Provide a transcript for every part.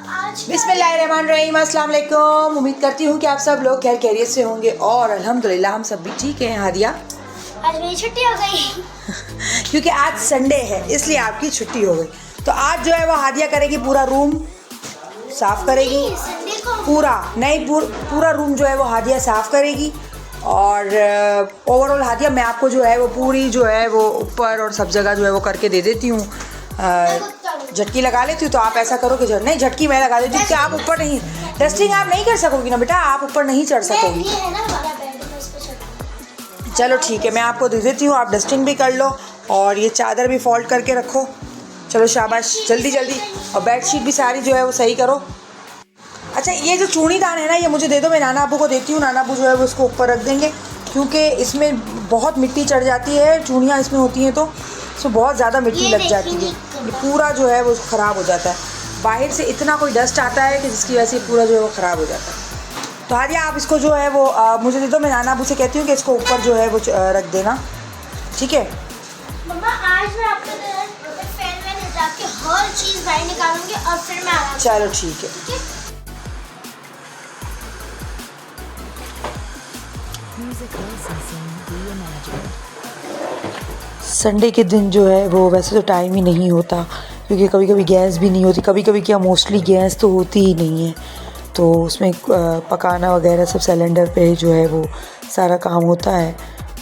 बिस्मिल्लाहिर्रहमानिर्रहीम, अस्सलाम वालेकुम। उम्मीद करती हूँ कि आप सब लोग खैर खैरियत से होंगे और अल्हम्दुलिल्लाह हम सब भी ठीक हैं। हादिया, आज मेरी छुट्टी हो गई क्योंकि आज संडे है इसलिए आपकी छुट्टी हो गई। तो आज जो है वो हादिया करेगी, पूरा रूम साफ़ करेगी। संडे को पूरा रूम जो है वो हादिया साफ़ करेगी। और ओवरऑल हादिया, मैं आपको जो है वो पूरी जो है वो ऊपर और सब जगह जो है वो करके दे देती हूँ। झटकी लगा लेती हूँ। तो आप ऐसा करो कि नहीं, झटकी मैं लगा देती हूँ कि आप ऊपर नहीं, डस्टिंग आप नहीं कर सकोगी ना बेटा, आप ऊपर नहीं चढ़ सकोगी। ये है ना हमारा बेड, मैं उस पे चढ़ूंगी। चलो ठीक है, मैं आपको दे देती हूँ, आप डस्टिंग भी कर लो और ये चादर भी फोल्ड करके रखो। चलो शाबाश, जल्दी जल्दी। और बेडशीट भी सारी जो है वो सही करो। अच्छा, ये जो चूड़ीदान है ना, ये मुझे दे दो, मैं नाना अबू को देती हूँ। नाना अबू जो है वो उसको ऊपर रख देंगे, क्योंकि इसमें बहुत मिट्टी चढ़ जाती है। चूड़ियाँ इसमें होती हैं तो इसमें बहुत ज़्यादा मिट्टी लग जाती है। ये पूरा जो है वो ख़राब हो जाता है। बाहर से इतना कोई डस्ट आता है कि जिसकी वजह से पूरा जो है वो ख़राब हो जाता है। तो हादिया, आप इसको जो है वो मुझे दे दो, मैं नाना अबू से कहती हूँ कि इसको ऊपर जो है वो रख देना, ठीक है। मम्मा, आज मैं आपको फैन वैन हटा के हर चीज़ बाहर निकालूंगी और फिर मैं आराम से। चलो ठीक है। ठीक है? संडे के दिन जो है वो वैसे तो टाइम ही नहीं होता, क्योंकि कभी कभी गैस भी नहीं होती, कभी कभी क्या मोस्टली गैस तो होती ही नहीं है। तो उसमें पकाना वगैरह सब सिलेंडर पे जो है वो सारा काम होता है।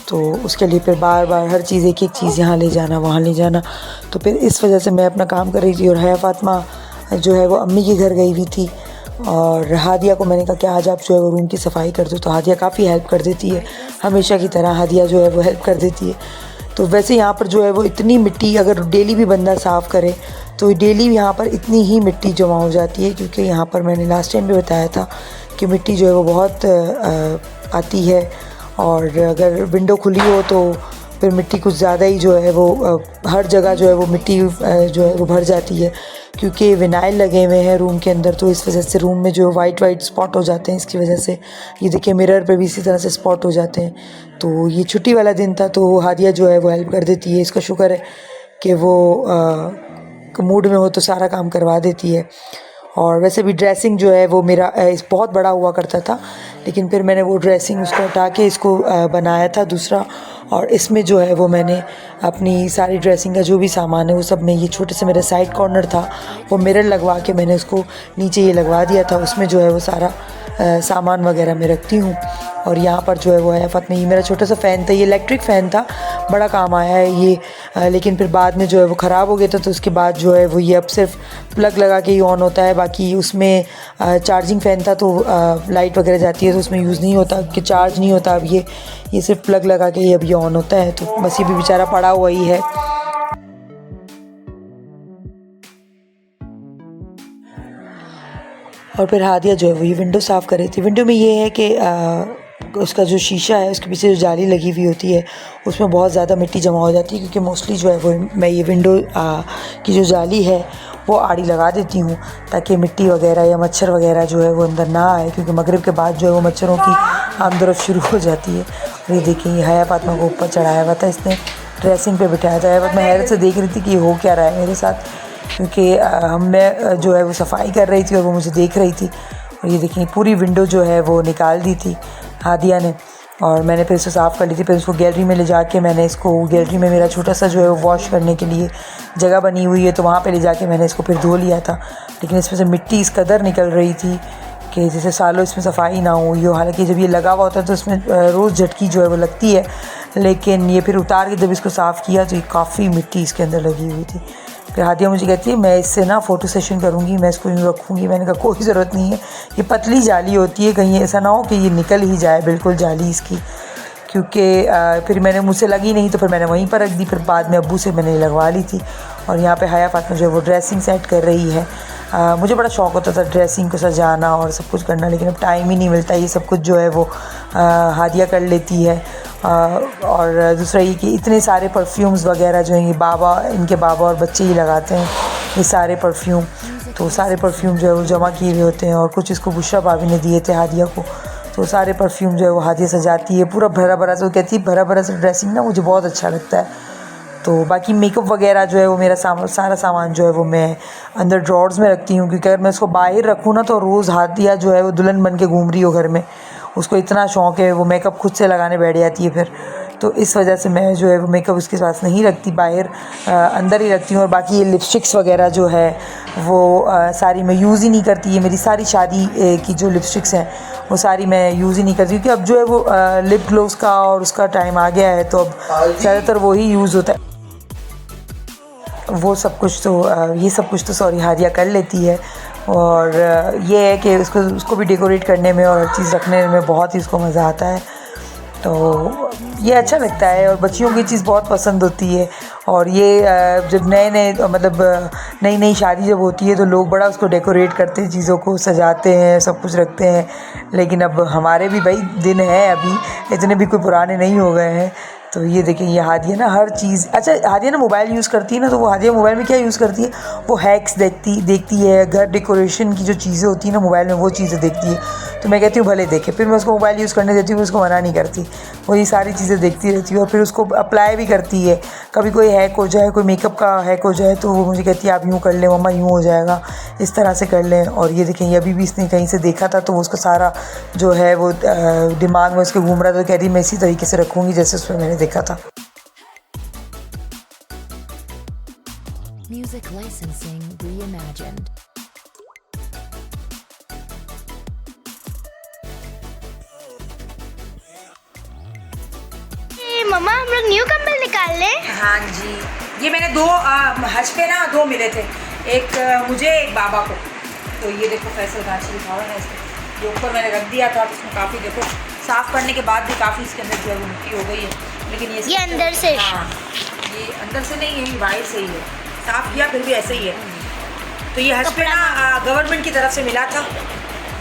तो उसके लिए फिर बार बार हर चीज़, एक एक चीज़ यहाँ ले जाना वहाँ ले जाना। तो फिर इस वजह से मैं अपना काम कर रही थी। और हया फातिमा जो है वो अम्मी के घर गई हुई थी। और हादिया को मैंने कहा कि आज आप जो है वो रूम की सफाई कर दो। तो हादिया काफ़ी हेल्प कर देती है, हमेशा की तरह हादिया जो है वो हेल्प कर देती है। तो वैसे यहाँ पर जो है वो इतनी मिट्टी, अगर डेली भी बंदा साफ़ करे तो डेली यहाँ पर इतनी ही मिट्टी जमा हो जाती है। क्योंकि यहाँ पर मैंने लास्ट टाइम भी बताया था कि मिट्टी जो है वो बहुत आती है। और अगर विंडो खुली हो तो फिर मिट्टी कुछ ज़्यादा ही जो है वो हर जगह जो है वो मिट्टी जो है वो भर जाती है। क्योंकि विनाइल लगे हुए हैं रूम के अंदर, तो इस वजह से रूम में जो वाइट स्पॉट हो जाते हैं। इसकी वजह से ये देखिए, मिरर पे भी इसी तरह से स्पॉट हो जाते हैं। तो ये छुट्टी वाला दिन था तो हादिया जो है वो हेल्प कर देती है। इसका शुक्र है कि वो मूड में हो तो सारा काम करवा देती है। और वैसे भी ड्रेसिंग जो है वो मेरा बहुत बड़ा हुआ करता था, लेकिन फिर मैंने वो ड्रेसिंग उसको हटा के इसको बनाया था दूसरा। और इसमें जो है वो मैंने अपनी सारी ड्रेसिंग का जो भी सामान है वो सब में, ये छोटे से मेरा साइड कॉर्नर था वो मिरर लगवा के मैंने उसको नीचे ये लगवा दिया था। उसमें जो है वो सारा सामान वगैरह मैं रखती हूँ। और यहाँ पर जो है वो है फातिमा, ये मेरा छोटा सा फ़ैन था, ये इलेक्ट्रिक फ़ैन था, बड़ा काम आया है ये। लेकिन फिर बाद में जो है वो ख़राब हो गया था। तो उसके बाद जो है वो ये अब सिर्फ प्लग लगा के ही ऑन होता है। बाकी उसमें चार्जिंग फ़ैन था तो लाइट वगैरह जाती है तो उसमें यूज़ नहीं होता, कि चार्ज नहीं होता। अब ये सिर्फ प्लग लगा के ही अब ये ऑन होता है। तो बस ये भी बेचारा पड़ा हुआ ही है। और फिर हादिया जो है वो ये विंडो साफ़ कर रही थी। विंडो में ये है कि उसका जो शीशा है उसके पीछे जो जाली लगी हुई होती है उसमें बहुत ज़्यादा मिट्टी जमा हो जाती है। क्योंकि मोस्टली जो है वो मैं ये विंडो की जो जाली है वो आड़ी लगा देती हूँ, ताकि मिट्टी वगैरह या मच्छर वगैरह जो है वो अंदर ना आए। क्योंकि मगरिब के बाद जो है वो मच्छरों की आमदरफ़ शुरू हो जाती है। और ये देखिए, ये हया फातिमा को ऊपर चढ़ाया हुआ था इसने, ड्रेसिंग पे बिठाया था। बट मैं हैरत से देख रही थी कि ये हो क्या रहा है मेरे साथ, क्योंकि मैं जो है वो सफाई कर रही थी और वो मुझे देख रही थी। और ये देखिए, पूरी विंडो जो है वो निकाल दी थी हादिया ने। और मैंने फिर इसको साफ़ कर ली थी। फिर उसको गैलरी में ले जाके मैंने इसको, गैलरी में मेरा छोटा सा जो है वो वॉश करने के लिए जगह बनी हुई है, तो वहाँ पे ले जाके मैंने इसको फिर धो लिया था। लेकिन इसमें से मिट्टी इस कदर निकल रही थी कि जैसे सालों इसमें सफाई ना हुई हो। हालांकि जब ये लगा हुआ होता है तो इसमें रोज़ झटकी जो है वो लगती है, लेकिन ये फिर उतार के जब इसको साफ़ किया तो ये काफ़ी मिट्टी इसके अंदर लगी हुई थी। फिर हादिया मुझे कहती है मैं इससे ना फ़ोटो सेशन करूँगी, मैं इसको यूँ रखूँगी। मैंने कहा कोई ज़रूरत नहीं है, ये पतली जाली होती है, कहीं ऐसा ना हो कि ये निकल ही जाए बिल्कुल जाली इसकी। क्योंकि फिर मैंने, मुझसे लगी नहीं तो फिर मैंने वहीं पर रख दी। फिर बाद में अब्बू से मैंने लगवा ली थी। और यहाँ पे हया फातिमा जो है वो ड्रेसिंग सेट कर रही है। मुझे बड़ा शौक़ होता था ड्रेसिंग को सजाना और सब कुछ करना, लेकिन अब टाइम ही नहीं मिलता। ये सब कुछ जो है वो हादिया कर लेती है। और दूसरा ये कि इतने सारे परफ्यूम्स वगैरह जो हैं ये इनके बाबा और बच्चे ही लगाते हैं ये सारे परफ्यूम। तो सारे परफ्यूम जो है वो जमा किए हुए होते हैं। और कुछ इसको बुशरा भाभी ने दिए थे हादिया को। तो सारे परफ्यूम जो है वो हादिया सजाती है, पूरा भरा भरा से। वो कहती है भरा भरा से ड्रेसिंग ना मुझे बहुत अच्छा लगता है। तो बाकी मेकअप वगैरह जो है वो मेरा सारा सामान जो है वो मैं अंदर ड्रॉर्स में रखती हूँ, क्योंकि अगर मैं इसको बाहर रखूँ ना तो रोज़ हादिया जो है वो दुल्हन बन के घूम रही हो घर में, उसको इतना शौक़ है, वो मेकअप खुद से लगाने बैठ जाती है फिर, तो इस वजह से मैं जो है वो मेकअप उसके पास नहीं रखती, बाहर अंदर ही रखती हूँ। और बाकी ये लिपस्टिक्स वगैरह जो है वो सारी मैं यूज़ ही नहीं करती। ये मेरी सारी शादी की जो लिपस्टिक्स हैं वो सारी मैं यूज़ ही नहीं करती, क्योंकि अब जो है वो लिप ग्लोव्स का और उसका टाइम आ गया है, तो अब ज़्यादातर वही यूज़ होता है। वो सब कुछ तो ये सब कुछ तो सॉरी हादिया कर लेती है, और ये है कि उसको भी डेकोरेट करने में और हर चीज़ रखने में बहुत ही उसको मज़ा आता है, तो ये अच्छा लगता है। और बच्चियों की चीज़ बहुत पसंद होती है, और ये जब नई नई शादी जब होती है तो लोग बड़ा उसको डेकोरेट करते हैं, चीज़ों को सजाते हैं, सब कुछ रखते हैं। लेकिन अब हमारे भी भाई दिन हैं, अभी इतने भी कोई पुराने नहीं हो गए हैं। तो ये देखिए, ये हादिया ना हर चीज़, अच्छा हादिया ना मोबाइल यूज़ करती है ना, तो वो हादिया मोबाइल में क्या यूज़ करती है, वो हैक्स देखती है, घर डेकोरेशन की जो चीज़ें होती हैं ना मोबाइल में, वो चीज़ें देखती है। तो मैं कहती हूँ भले देखे, फिर मैं उसको मोबाइल यूज़ करने देती हूँ, उसको मना नहीं करती, वो ये सारी चीज़ें देखती रहती है और फिर उसको अप्लाई भी करती है। कभी कोई हैक हो जाए, कोई मेकअप का हैक हो जाए, तो वो मुझे कहती है आप यूँ कर लें मम्मा, यूँ हो जाएगा, इस तरह से कर लें। और ये देखें, ये अभी भी इसने कहीं से देखा था, तो वो उसका सारा जो है वो दिमाग में उसके घूम रहा था, तो कह रही मैं इसी तरीके से रखूँगी जैसे उसमें मैंने देखा था। Music licensing reimagined. मम्मा हम लोग न्यू कंबल निकाल लें। हाँ जी, ये मैंने दो हज पे ना दो मिले थे, एक मुझे एक बाबा को। तो ये देखो फैसल गांची लिखा हुआ है इसमें, जो ऊपर मैंने रख दिया था, तो इसमें काफ़ी देखो साफ़ करने के बाद भी काफ़ी इसके अंदर जो है वो मिट्टी हो गई है, लेकिन ये अंदर से, हाँ ये अंदर से नहीं है, बाहर से ही है, साफ़ किया फिर भी ऐसे ही है। तो ये हज पे ना गवर्नमेंट की तरफ से मिला था,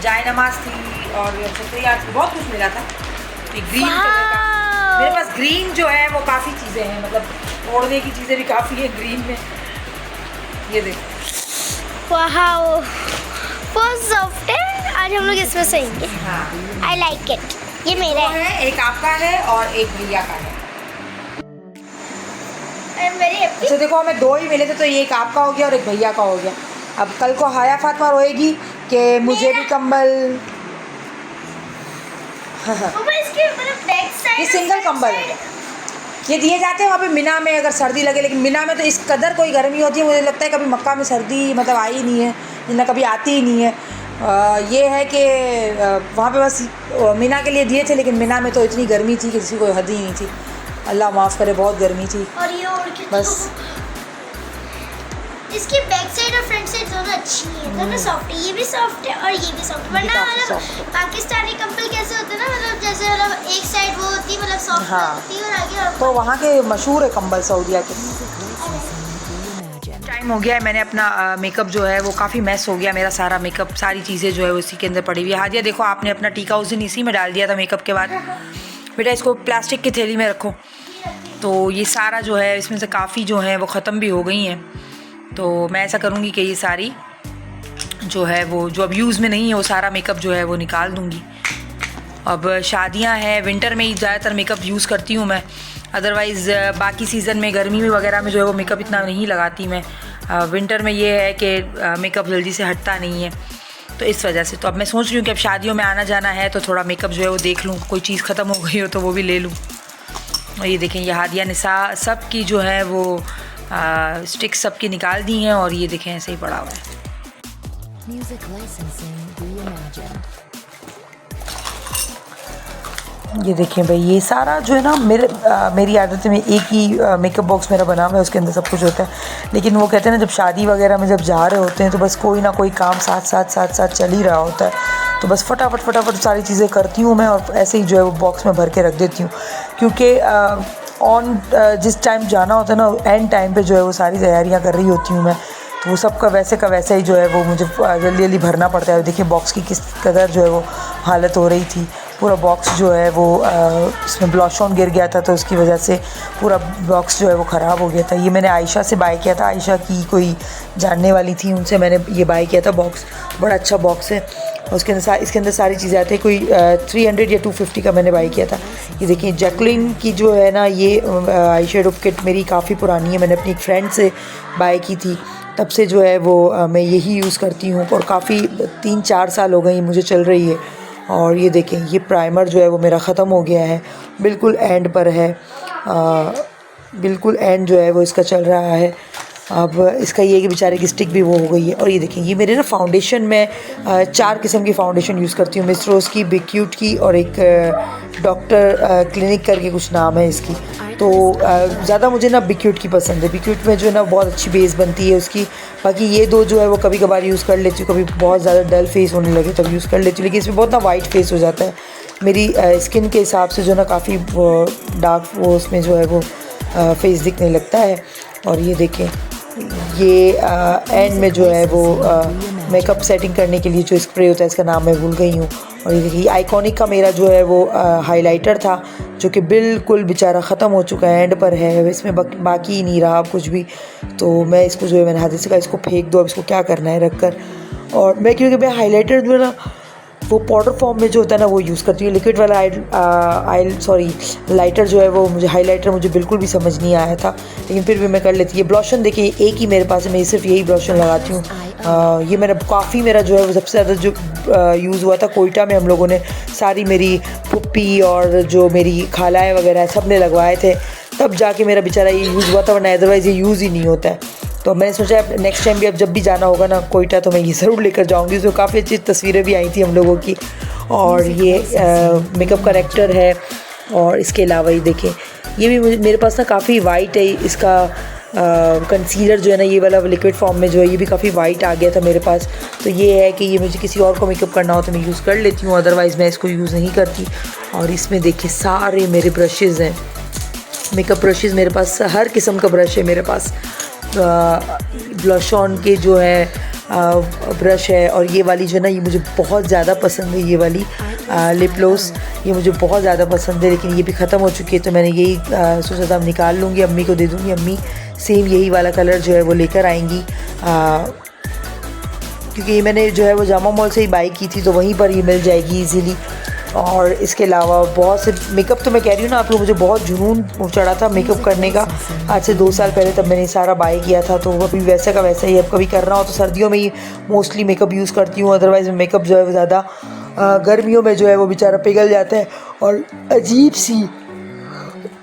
जाए नमाज थी और छतरियाँ थी, बहुत कुछ मिला था। तो ग्रीन कलर का मेरे पास ग्रीन जो है वो काफ़ी चीज़ें हैं, मतलब ओढ़ने की चीज़ें भी काफ़ी है ग्रीन में। ये देखो, वाओ बहुत सॉफ्ट है, आज हम लोग इसमें सोएंगे। हाँ आई लाइक इट। ये मेरा है, एक आपका है और एक भैया का है। I am very happy. अच्छा देखो, हमें दो ही मिले थे, तो ये एक आपका हो गया और एक भैया का हो गया। अब कल को हाया फातिमा रोएगी कि मुझे भी कंबल। ये सिंगल कंबल है, ये दिए जाते हैं वहाँ पे मिना में अगर सर्दी लगे, लेकिन मिना में तो इस कदर कोई गर्मी होती है, मुझे लगता है कभी मक्का में सर्दी मतलब आई ही नहीं है, जितना कभी आती ही नहीं है। ये है कि वहाँ पे बस मिना के लिए दिए थे, लेकिन मिना में तो इतनी गर्मी थी कि किसी को हद ही नहीं थी, अल्लाह माफ़ करे, बहुत गर्मी थी। और ये ओढ़ के बस इसकी बैक साइड और फ्रंट साइड दोनों अच्छी है, दोनों सॉफ्ट है, ये भी सॉफ्ट है और ये भी सॉफ्ट है। वरना मतलब पाकिस्तानी कंबल कैसे होते हैं ना, मतलब जैसे मतलब एक साइड वो होती है मतलब सॉफ्ट होती है और आगे और तो वहाँ के मशहूर है कंबल सऊदिया के। टाइम हो गया है, मैंने अपना मेकअप जो है वो काफ़ी मैस हो गया, मेरा सारा मेकअप सारी चीज़ें जो है वो इसी के अंदर पड़ी हुई है। हादिया देखो, आपने अपना टीका उस दिन इसी में डाल दिया था मेकअप के बाद, बेटा इसको प्लास्टिक की थैली में रखो। तो ये सारा जो है इसमें से काफ़ी जो है वो ख़त्म भी हो गई हैं, तो मैं ऐसा करूँगी कि ये सारी जो है वो जो अब यूज़ में नहीं है वो सारा मेकअप जो है वो निकाल दूँगी। अब शादियां हैं, विंटर में ही ज़्यादातर मेकअप यूज़ करती हूँ मैं, अदरवाइज़ बाकी सीज़न में गर्मी में वगैरह में जो है वो मेकअप इतना नहीं लगाती मैं। विंटर में ये है कि मेकअप जल्दी से हटता नहीं है, तो इस वजह से। तो अब मैं सोच रही हूँ कि अब शादियों में आना जाना है तो थोड़ा मेकअप जो है वो देख लूँ, कोई चीज़ ख़त्म हो गई हो तो वो भी ले लूँ। और ये देखें, ये हादिया निसा सब की जो है वो स्टिक्स सबकी निकाल दी हैं, और ये देखें ऐसे ही पड़ा हुआ है। Music licensing reimagined. ये देखें भाई, ये सारा जो है ना मेरी आदत में एक ही मेकअप बॉक्स मेरा बना हुआ है, उसके अंदर सब कुछ होता है। लेकिन वो कहते हैं ना, जब शादी वगैरह में जब जा रहे होते हैं तो बस कोई ना कोई काम साथ चल ही रहा होता है, तो बस फटाफट सारी चीज़ें करती हूँ मैं, और ऐसे ही जो है वो बॉक्स में भर के रख देती हूँ, क्योंकि जिस टाइम जाना होता है ना, एंड टाइम पे जो है वो सारी तैयारियाँ कर रही होती हूँ मैं, तो वो सब का वैसे का वैसा ही जो है वो मुझे जल्दी भरना पड़ता है। देखिए बॉक्स की किस कदर जो है वो हालत हो रही थी, पूरा बॉक्स जो है वो इसमें ब्लश ऑन गिर गया था, तो उसकी वजह से पूरा बॉक्स जो है वो ख़राब हो गया था। ये मैंने आयशा से बाय किया था, आयशा की कोई जानने वाली थी, उनसे मैंने ये बाय किया था बॉक्स। बड़ा अच्छा बॉक्स है, उसके अंदर इसके अंदर सारी चीज़ें आती है। कोई 300 या 250 का मैंने बाय किया था। ये देखिए जैकलिन की जो है ना ये आई शेडो किट मेरी काफ़ी पुरानी है, मैंने अपनी एक फ्रेंड से बाय की थी, तब से जो है वो मैं यही यूज़ करती हूँ और काफ़ी 3-4 साल हो गई मुझे चल रही है। और ये देखें ये प्राइमर जो है वो मेरा ख़त्म हो गया है, बिल्कुल एंड पर है, बिल्कुल एंड जो है वो इसका चल रहा है। अब इसका ये है कि बेचारे की स्टिक भी वो हो गई है। और ये देखें ये मेरे ना फाउंडेशन में 4 किस्म की फ़ाउंडेशन यूज़ करती हूँ, मिस रोज़ की, बिग क्यूट की और एक डॉक्टर क्लिनिक करके कुछ नाम है इसकी। तो ज़्यादा मुझे ना बिग क्यूट की पसंद है, बिग क्यूट में जो है ना बहुत अच्छी बेस बनती है उसकी। बाकी ये दो जो है वो कभी कभार यूज़ कर लेती हूँ, कभी बहुत ज़्यादा डल फेस होने लगे तब यूज़ कर लेती हूँ, लेकिन इसमें बहुत ना वाइट फेस हो जाता है मेरी स्किन के हिसाब से, जो ना काफ़ी डार्क वो उसमें जो है वो फेस दिखने लगता है। और ये देखें ये एंड में जो है वो मेकअप सेटिंग करने के लिए जो स्प्रे होता है, इसका नाम मैं भूल गई हूँ। और ये देखिए आइकॉनिक का मेरा जो है वो हाइलाइटर था जो कि बिल्कुल बेचारा ख़त्म हो चुका है, एंड पर है, इसमें बाकी ही नहीं रहा कुछ भी। तो मैं इसको जो है मैंने हाथ से कहा इसको फेंक दो, अब इसको क्या करना है रख कर। और मैं क्योंकि मैं हाइलाइटर जो है ना वो पाउडर फॉर्म में जो होता है ना वो यूज़ करती हूँ, लिक्विड वाला लाइटर जो है वो मुझे हाइलाइटर मुझे बिल्कुल भी समझ नहीं आया था, लेकिन फिर भी मैं कर लेती। ये ब्लॉशन देखिए एक ही मेरे पास है, मैं सिर्फ यही ब्लॉशन लगाती हूँ। ये मेरा काफ़ी मेरा जो है वो सबसे ज़्यादा जो यूज़ हुआ था कोयटा में, हम लोगों ने सारी मेरी पुप्पी और जो मेरी खालाएँ वगैरह सब ने लगवाए थे, तब जाके मेरा बेचारा ये यूज़ हुआ था, वरना अदरवाइज़ ये यूज़ ही नहीं होता है। तो मैंने सोचा नेक्स्ट टाइम भी अब जब भी जाना होगा ना कोयटा तो मैं ये ज़रूर लेकर जाऊंगी। तो काफ़ी अच्छी तस्वीरें भी आई थी हम लोगों की। और ये मेकअप करेक्टर है। और इसके अलावा ये देखें ये भी मेरे पास ना काफ़ी वाइट है, इसका कंसीलर जो है ना ये वाला लिक्विड फॉर्म में जो है ये भी काफ़ी वाइट आ गया था मेरे पास। तो ये है कि ये मुझे किसी और को मेकअप करना हो तो मैं यूज़ कर लेती हूँ, अदरवाइज़ मैं इसको यूज़ नहीं करती। और इसमें देखिए सारे मेरे ब्रशेज़ हैं, मेकअप ब्रशेज़ मेरे पास हर किस्म का ब्रश है मेरे पास। ब्लश ऑन के जो है ब्रश है, और ये वाली जो है ना ये मुझे बहुत ज़्यादा पसंद है, ये वाली लिप ग्लॉस ये मुझे बहुत ज़्यादा पसंद है, लेकिन ये भी ख़त्म हो चुकी है। तो मैंने यही सोचा था अब निकाल लूँगी, अम्मी को दे दूँगी, अम्मी सेम यही वाला कलर जो है वो लेकर आएंगी, क्योंकि ये मैंने जो है वो जामा मॉल से ही बाई की थी तो वहीं पर ये मिल जाएगी ईज़िली। और इसके अलावा बहुत से मेकअप तो मैं कह रही हूँ ना आप लोग, मुझे बहुत जुनून चढ़ा था मेकअप करने का आज से 2 साल पहले, तब मैंने सारा बाय किया था। तो अभी वैसा का वैसा ही अब कभी कर रहा हूँ तो सर्दियों में ही मोस्टली मेकअप यूज़ करती हूँ, अदरवाइज़ मेकअप जो है वो ज़्यादा गर्मियों में जो है वो बेचारा पिघल जाता है और अजीब सी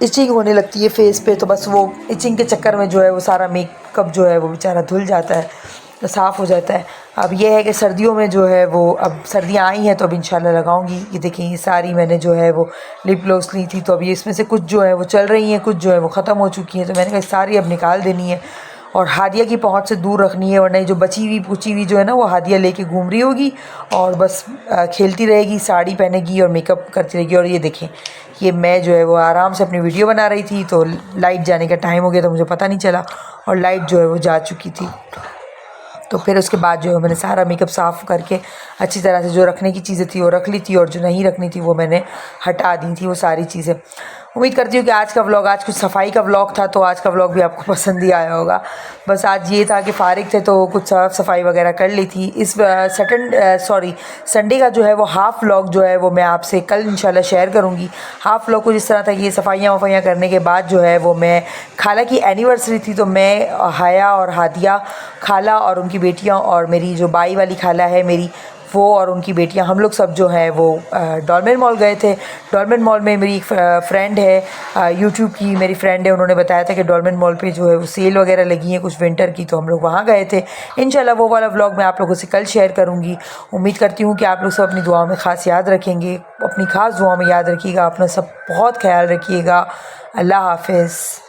इचिंग होने लगती है फेस पे। तो बस वो इचिंग के चक्कर में जो है वो सारा मेकअप जो है वो बेचारा धुल जाता है, तो साफ़ हो जाता है। अब ये है कि सर्दियों में जो है वो अब सर्दियाँ आई हैं तो अब इंशाल्लाह लगाऊंगी। ये देखिए ये सारी मैंने जो है वो लिप ग्लॉस ली थी, तो अब ये इसमें से कुछ जो है वो चल रही हैं, कुछ जो है वो ख़त्म हो चुकी हैं, तो मैंने कहा सारी अब निकाल देनी है और हादिया की पहुंच से दूर रखनी है, वरना जो बची हुई पूची हुई जो है ना वो हादिया लेके घूम रही होगी और बस खेलती रहेगी, साड़ी पहनेगी और मेकअप करती रहेगी। और ये देखें ये मैं जो है वो आराम से अपनी वीडियो बना रही थी तो लाइट जाने का टाइम हो गया तो मुझे पता नहीं चला और लाइट जो है वो जा चुकी थी। तो फिर उसके बाद जो है मैंने सारा मेकअप साफ़ करके अच्छी तरह से जो रखने की चीज़ें थी वो रख ली थी और जो नहीं रखनी थी वो मैंने हटा दी थी वो सारी चीज़ें। उम्मीद करती हूँ कि आज का व्लॉग, आज कुछ सफाई का व्लॉग था तो आज का व्लॉग भी आपको पसंद ही आया होगा। बस आज ये था कि फ़ारिग थे तो कुछ साफ़ सफाई वगैरह कर ली थी। इस संडे का जो है वो हाफ़ व्लॉग जो है वो मैं आपसे कल इंशाल्लाह शेयर करूँगी। हाफ़ व्लॉग कुछ इस तरह था कि ये सफाइयाँ वफाइयाँ करने के बाद जो है वो मैं खाला की एनिवर्सरी थी तो मैं हाया और हादिया, खाला और उनकी बेटियाँ और मेरी जो बाई वाली खाला है मेरी वो और उनकी बेटियां, हम लोग सब जो है वो डॉलमेन मॉल गए थे। डॉलमेन मॉल में मेरी फ्रेंड है यूट्यूब की मेरी फ्रेंड है, उन्होंने बताया था कि डॉलमेन मॉल पे जो है वो सेल वगैरह लगी है कुछ विंटर की, तो हम लोग वहाँ गए थे। इंशाल्लाह वो वाला व्लॉग मैं आप लोगों से कल शेयर करूँगी। उम्मीद करती हूँ कि आप लोग सब अपनी दुआओं में ख़ास याद रखेंगे, अपनी ख़ास दुआओं में याद रखिएगा, अपना सब बहुत ख्याल रखिएगा। अल्लाह हाफ़िज़।